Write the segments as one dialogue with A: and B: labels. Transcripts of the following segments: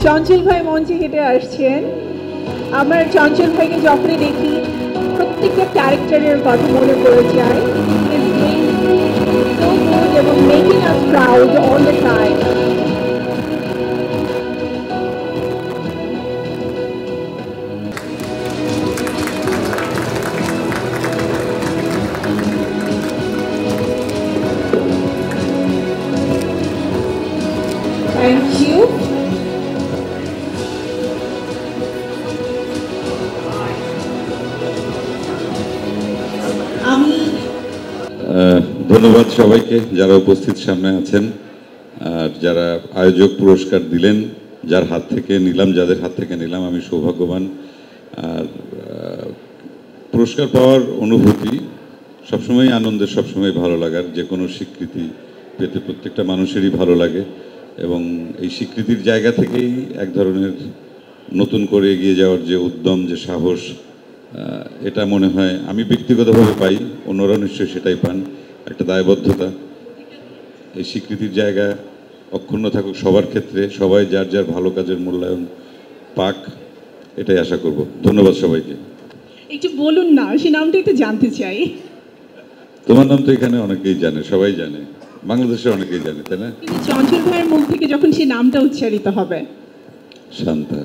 A: চঞ্চল ভাই মঞ্চে হেঁটে আসছেন। আমার চঞ্চল ভাইকে যখনই দেখি প্রত্যেকটা ক্যারেক্টারের কথা মনে পড়ে যায়। So good এবং making us proud all the time. Thank you.
B: ধন্যবাদ সবাইকে যারা উপস্থিত সামনে আছেন আর যারা আয়োজক পুরস্কার দিলেন, যার হাত থেকে নিলাম, যাদের হাত থেকে নিলাম, আমি সৌভাগ্যবান। আর পুরস্কার পাওয়ার অনুভূতি সবসময় আনন্দের, সবসময় ভালো লাগার। যে কোনো স্বীকৃতি পেতে প্রত্যেকটা মানুষেরই ভালো লাগে এবং এই স্বীকৃতির জায়গা থেকেই এক ধরনের নতুন করে এগিয়ে যাওয়ার যে উদ্যম, যে সাহস, এটা মনে হয় আমি ব্যক্তিগতভাবে পাই, অন্যরা নিশ্চয়ই সেটাই পান। একটা দায়বদ্ধতা, এই স্বীকৃতির জায়গা অক্ষুণ্ণ থাকুক সবার ক্ষেত্রে, সবাই যার যার ভালো কাজের মূল্যায়ন পাক, এটাই আশা করব। ধন্যবাদ সবাইকে।
A: একটু বলুন না, সে নামটা একটু জানতে চাই।
B: তোমার নাম তো এখানে অনেকেই জানে, সবাই জানে, বাংলাদেশে অনেকেই জানে, তাই না?
A: কিন্তু চঞ্চল ভাইয়ের মুখ থেকে যখন সে নামটা উচ্চারিত হবে,
B: শান্তা,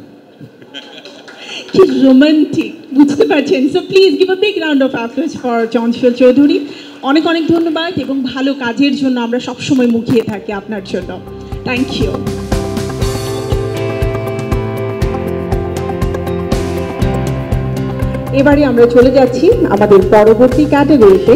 A: কি রোমান্টিক, বুঝতে পারছেন? So please give a big round of applause for Chanchal Chowdhury. অনেক অনেক ধন্যবাদ এবং ভালো কাজের জন্য আমরা সবসময় মুখিয়ে থাকি আপনার জন্য। Thank you. এবারে আমরা চলে যাচ্ছি আমাদের পরবর্তী ক্যাটাগরিতে।